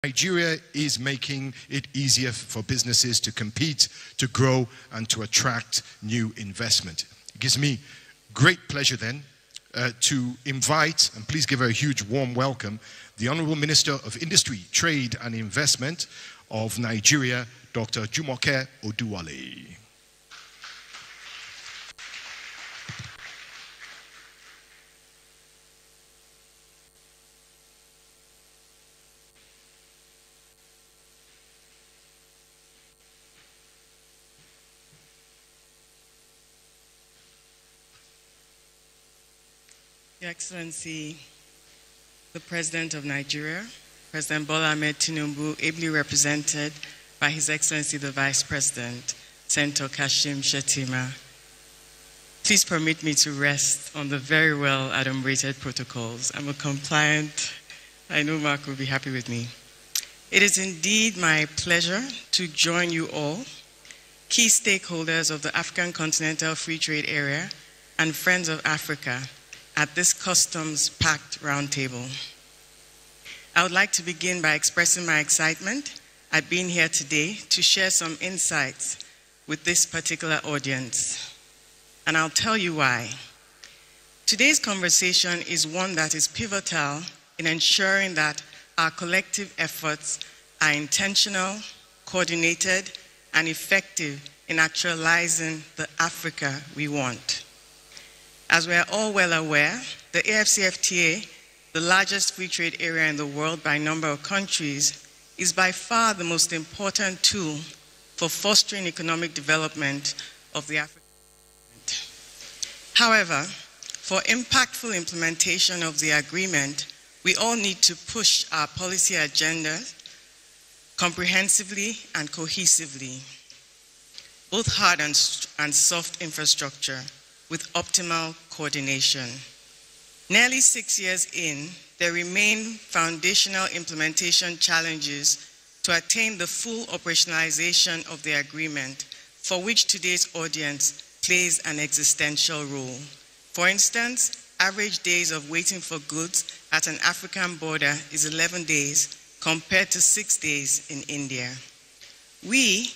Nigeria is making it easier for businesses to compete, to grow, and to attract new investment. It gives me great pleasure then to invite, and please give her a huge warm welcome, the Honorable Minister of Industry, Trade and Investment of Nigeria, Dr. Jumoke Oduwole. Your Excellency, the President of Nigeria, President Bola Ahmed Tinubu, ably represented by His Excellency the Vice President, Senator Kashim Shettima. Please permit me to rest on the very well adumbrated protocols. I'm a compliant. I know Mark will be happy with me. It is indeed my pleasure to join you all, key stakeholders of the African Continental Free Trade Area and Friends of Africa, at this Customs Pact Roundtable. I would like to begin by expressing my excitement at being here today to share some insights with this particular audience. And I'll tell you why. Today's conversation is one that is pivotal in ensuring that our collective efforts are intentional, coordinated, and effective in actualizing the Africa we want. As we are all well aware, the AfCFTA, the largest free trade area in the world by number of countries, is by far the most important tool for fostering economic development of the African continent. However, for impactful implementation of the agreement, we all need to push our policy agenda comprehensively and cohesively, both hard and soft infrastructure, with optimal coordination. Nearly 6 years in, there remain foundational implementation challenges to attain the full operationalization of the agreement, for which today's audience plays an existential role. For instance, average days of waiting for goods at an African border is 11 days compared to 6 days in India. We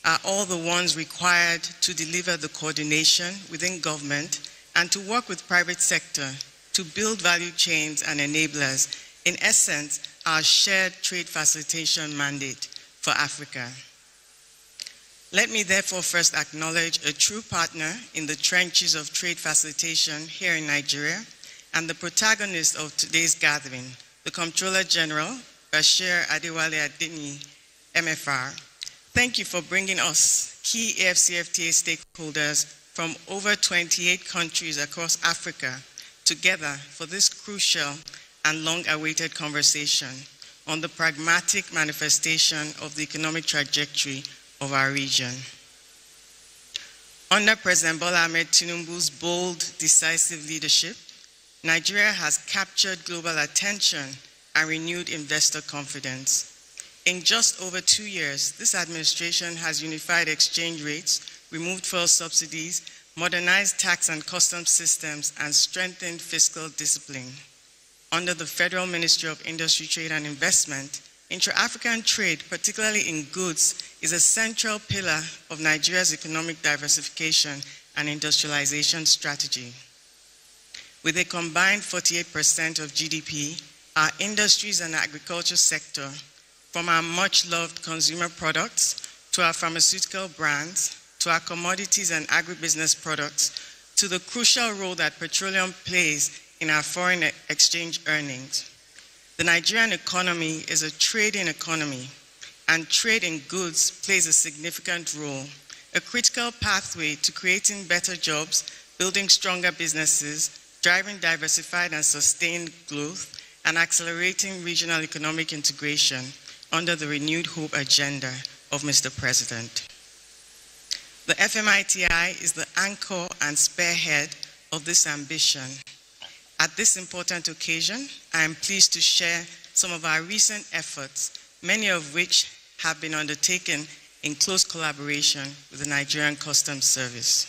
are all the ones required to deliver the coordination within government and to work with private sector to build value chains and enablers, in essence, our shared trade facilitation mandate for Africa. Let me therefore first acknowledge a true partner in the trenches of trade facilitation here in Nigeria and the protagonist of today's gathering, the Comptroller General, Bashir Adewale Adeni, MFR. Thank you for bringing us key AfCFTA stakeholders from over 28 countries across Africa together for this crucial and long-awaited conversation on the pragmatic manifestation of the economic trajectory of our region. Under President Bola Ahmed Tinubu's bold, decisive leadership, Nigeria has captured global attention and renewed investor confidence. In just over 2 years, this administration has unified exchange rates, removed fuel subsidies, modernized tax and customs systems, and strengthened fiscal discipline. Under the Federal Ministry of Industry, Trade and Investment, intra-African trade, particularly in goods, is a central pillar of Nigeria's economic diversification and industrialization strategy. With a combined 48% of GDP, our industries and agriculture sector, from our much-loved consumer products, to our pharmaceutical brands, to our commodities and agribusiness products, to the crucial role that petroleum plays in our foreign exchange earnings. The Nigerian economy is a trading economy, and trade in goods plays a significant role, a critical pathway to creating better jobs, building stronger businesses, driving diversified and sustained growth, and accelerating regional economic integration under the renewed hope agenda of Mr. President. The FMITI is the anchor and spearhead of this ambition. At this important occasion, I am pleased to share some of our recent efforts, many of which have been undertaken in close collaboration with the Nigerian Customs Service.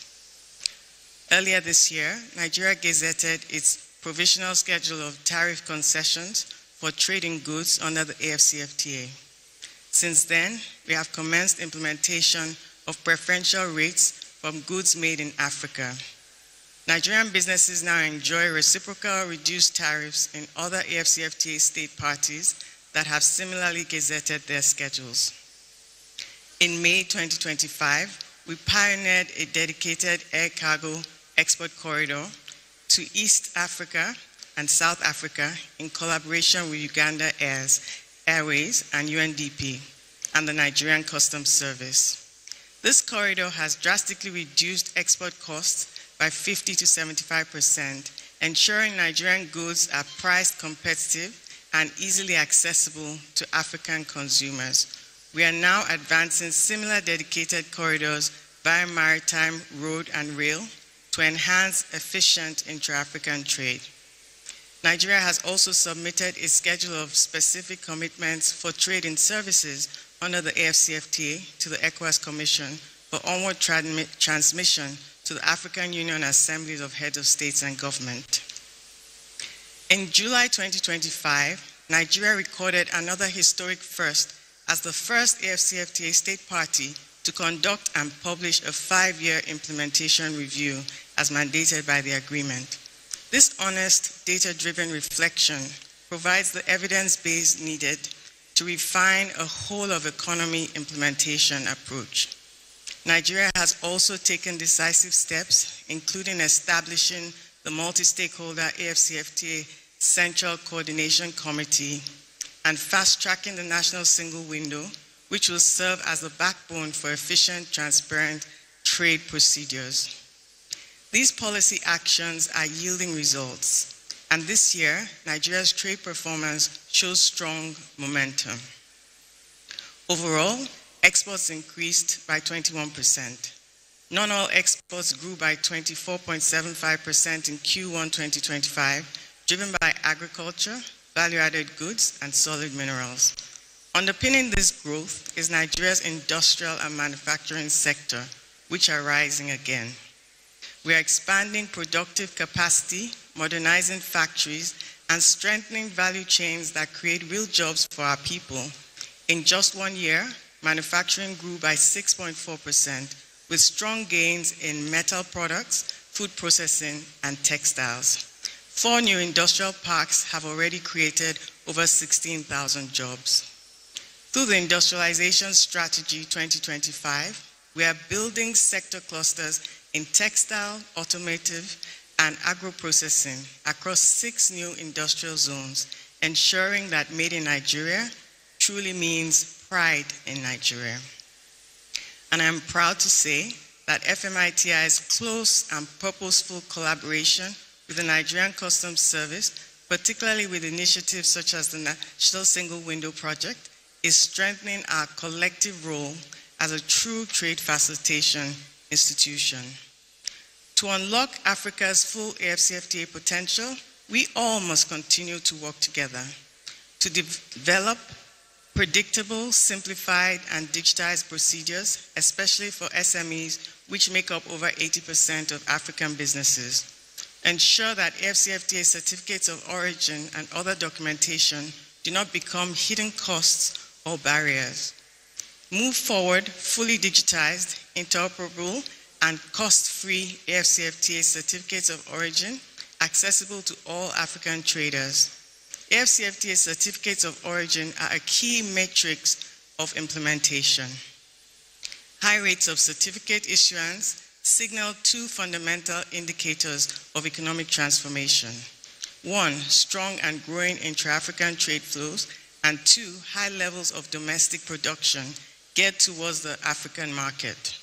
Earlier this year, Nigeria gazetted its provisional schedule of tariff concessions for trading goods under the AFCFTA. Since then, we have commenced implementation of preferential rates from goods made in Africa. Nigerian businesses now enjoy reciprocal reduced tariffs in other AFCFTA state parties that have similarly gazetted their schedules. In May 2025, we pioneered a dedicated air cargo export corridor to East Africa and South Africa in collaboration with Uganda Airways and UNDP and the Nigerian Customs Service. This corridor has drastically reduced export costs by 50 to 75%, ensuring Nigerian goods are priced competitive and easily accessible to African consumers. We are now advancing similar dedicated corridors via maritime, road, and rail to enhance efficient intra-African trade. Nigeria has also submitted a schedule of specific commitments for trade in services under the AFCFTA to the ECOWAS Commission for onward transmission to the African Union Assemblies of Heads of States and Government. In July 2025, Nigeria recorded another historic first as the first AFCFTA state party to conduct and publish a 5-year implementation review as mandated by the agreement. This honest, data-driven reflection provides the evidence base needed to refine a whole-of-economy implementation approach. Nigeria has also taken decisive steps, including establishing the multi-stakeholder AFCFTA Central Coordination Committee and fast-tracking the national single window, which will serve as the backbone for efficient, transparent trade procedures. These policy actions are yielding results, and this year, Nigeria's trade performance shows strong momentum. Overall, exports increased by 21%. Non-oil exports grew by 24.75% in Q1 2025, driven by agriculture, value-added goods, and solid minerals. Underpinning this growth is Nigeria's industrial and manufacturing sector, which are rising again. We are expanding productive capacity, modernizing factories, and strengthening value chains that create real jobs for our people. In just 1 year, manufacturing grew by 6.4%, with strong gains in metal products, food processing, and textiles. 4 new industrial parks have already created over 16,000 jobs. Through the Industrialization Strategy 2025, we are building sector clusters in textile, automotive, and agro-processing across 6 new industrial zones, ensuring that Made in Nigeria truly means pride in Nigeria. And I'm proud to say that FMITI's close and purposeful collaboration with the Nigerian Customs Service, particularly with initiatives such as the National Single Window Project, is strengthening our collective role as a true trade facilitation institution. To unlock Africa's full AFCFTA potential, we all must continue to work together to develop predictable, simplified, and digitized procedures, especially for SMEs, which make up over 80% of African businesses. Ensure that AFCFTA certificates of origin and other documentation do not become hidden costs or barriers. Move forward fully digitized, interoperable, and cost-free AFCFTA certificates of origin accessible to all African traders. AFCFTA certificates of origin are a key matrix of implementation. High rates of certificate issuance signal 2 fundamental indicators of economic transformation. 1, strong and growing intra-African trade flows, and 2, high levels of domestic production geared towards the African market.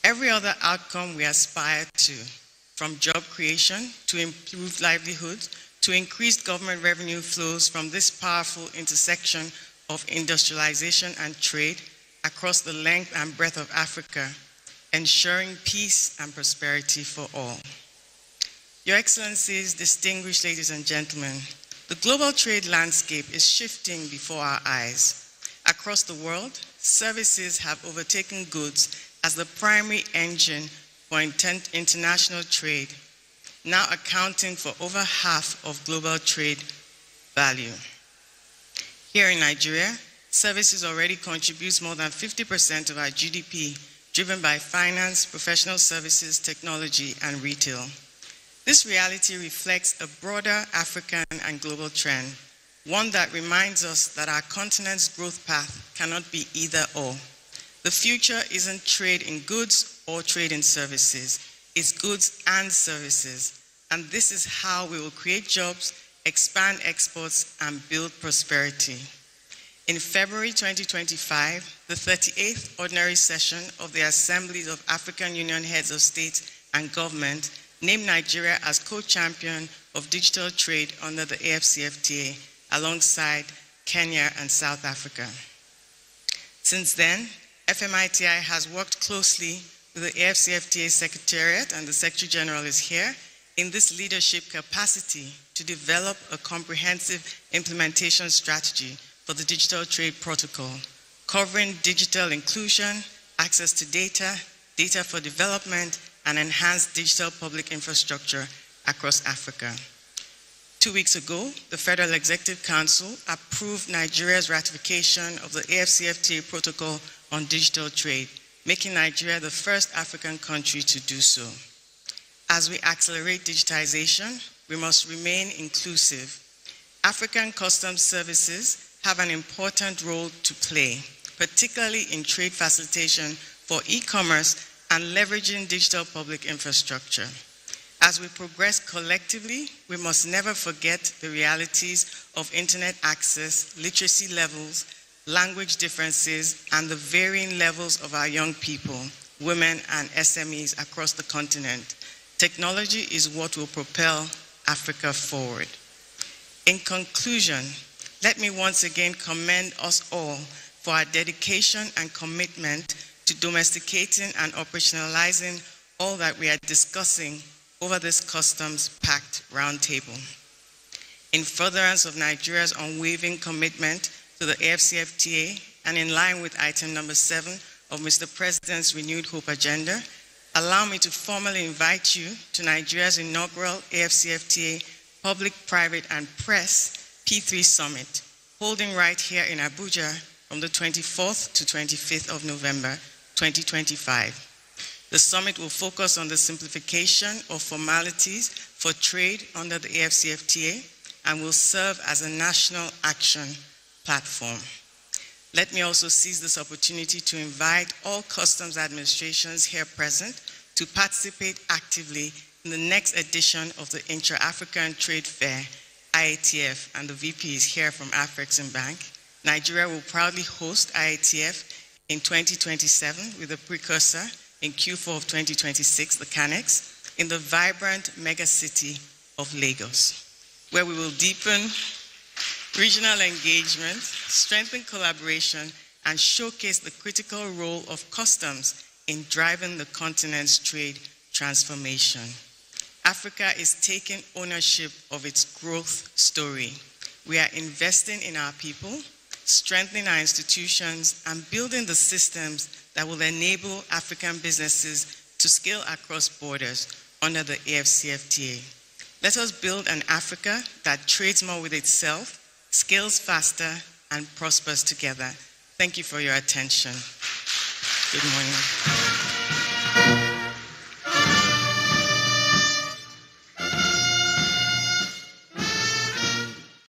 Every other outcome we aspire to, from job creation to improved livelihoods to increased government revenue flows from this powerful intersection of industrialization and trade across the length and breadth of Africa, ensuring peace and prosperity for all. Your Excellencies, distinguished ladies and gentlemen, the global trade landscape is shifting before our eyes. Across the world, services have overtaken goods as the primary engine for international trade, now accounting for over half of global trade value. Here in Nigeria, services already contributes more than 50% of our GDP, driven by finance, professional services, technology, and retail. This reality reflects a broader African and global trend, one that reminds us that our continent's growth path cannot be either or. The future isn't trade in goods or trade in services. It's goods and services. And this is how we will create jobs, expand exports, and build prosperity. In February 2025, the 38th Ordinary Session of the Assemblies of African Union Heads of State and Government named Nigeria as co-champion of digital trade under the AFCFTA, alongside Kenya and South Africa. Since then, FMITI has worked closely with the AFCFTA Secretariat, and the Secretary General is here, in this leadership capacity to develop a comprehensive implementation strategy for the Digital Trade Protocol, covering digital inclusion, access to data, data for development, and enhanced digital public infrastructure across Africa. 2 weeks ago, the Federal Executive Council approved Nigeria's ratification of the AFCFTA Protocol on digital trade, making Nigeria the first African country to do so. As we accelerate digitization, we must remain inclusive. African customs services have an important role to play, particularly in trade facilitation for e-commerce and leveraging digital public infrastructure. As we progress collectively, we must never forget the realities of internet access, literacy levels, language differences, and the varying levels of our young people, women, and SMEs across the continent. Technology is what will propel Africa forward. In conclusion, let me once again commend us all for our dedication and commitment to domesticating and operationalizing all that we are discussing over this Customs Pact Roundtable. In furtherance of Nigeria's unwavering commitment to the AFCFTA and in line with item number 7 of Mr. President's Renewed Hope Agenda, allow me to formally invite you to Nigeria's inaugural AFCFTA Public, Private, and Press P3 Summit, holding right here in Abuja from the 24th to 25th of November 2025. The summit will focus on the simplification of formalities for trade under the AFCFTA and will serve as a national action platform. Let me also seize this opportunity to invite all customs administrations here present to participate actively in the next edition of the Intra-African Trade Fair, IATF, and the VP is here from Afrexim Bank. Nigeria will proudly host IATF in 2027 with a precursor in Q4 of 2026, the CANEX, in the vibrant megacity of Lagos, where we will deepen regional engagement, strengthen collaboration, and showcase the critical role of customs in driving the continent's trade transformation. Africa is taking ownership of its growth story. We are investing in our people, strengthening our institutions, and building the systems that will enable African businesses to scale across borders under the AFCFTA. Let us build an Africa that trades more with itself, scales faster, and prospers together. Thank you for your attention. Good morning.